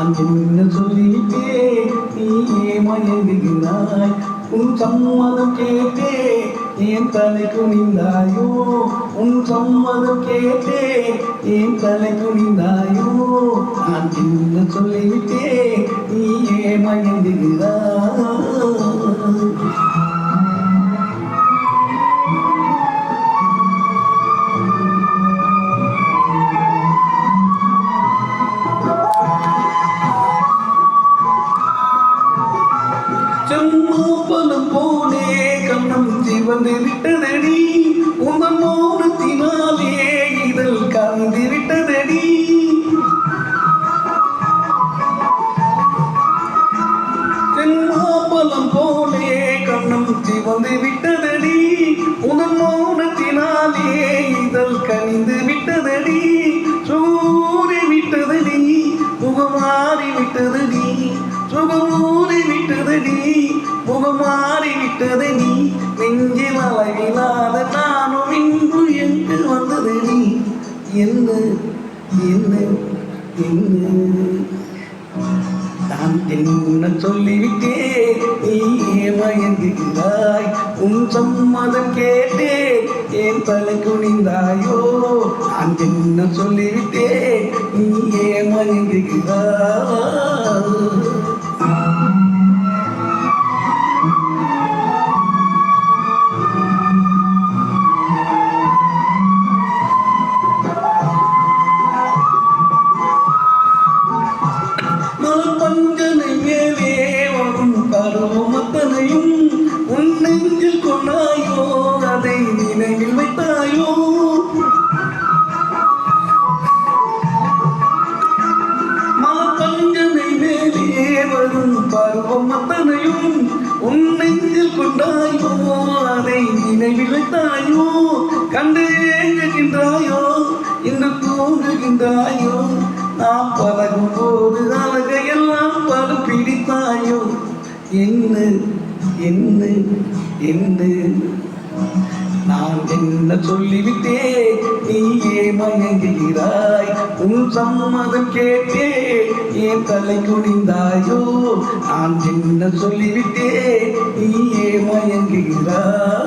நான் என்ன சொல்லிட்டே நீயே மயங்குகிறாய். உன் சம்மதம் கேட்டே ஏன் தலை குனிந்தாயோ, உன் சம்மதம் கேட்டே ஏன் தலை குனிந்தாயோ. நான் என்ன சொல்லிவிட்டே நீயே மயங்குகிறாய். செம்மாப்பழம் போலே கண்ணம் சிவந்து விட்டதடி, உங்கள் மௌனத்தினாலே இதழ் கலந்து விட்டதடி. செம்மாப்பழம் போலே கண்ணம் சிவந்து விட்டதடி, உங்கள் மௌனத்தினாலே இதழ் கனிந்து விட்டதடி. சூறி விட்டதடி, முகமாறி விட்டதடி, சுகமூறி விட்டதடி, முகமாறி விட்டதடி. நெஞ்சில் அளவிலாத நானும் இன்று எங்கு வந்ததடி. என்ன என்ன என்ன நான் என்ன சொல்லிவிட்டே நீயே மயங்குகிறாய். உன் சம்மதம் கேட்டே ஏன் தலை குனிந்தாயோ. நான் என்ன சொல்லிவிட்டே நீயே மயங்குகிறாய். பஞ்சனை மேலே வரும் பருவமத்தனையும் உன் நெஞ்சில் கொண்டாயோ, அதை நினைவில் வைத்தாயோ. பஞ்சனை மேலே வரும் பருவமத்தனையும் உன் நெஞ்சில் கொண்டாயோ, அதை நினைவில் வைத்தாயோ. கண்டு ஏங்குகின்றாயோ, இன்று தூங்குகின்றாயோ. நாம் பழகும் போது அழகையெல்லாம் படம் பிடித்தாயோ. என்ன என்ன என்ன நான் என்ன சொல்லிவிட்டே நீயே மயங்குகிறாய். உன் சம்மதம் கேட்டே ஏன் தலை குனிந்தாயோ. நான் என்ன சொல்லிவிட்டே நீயே மயங்குகிறாய்.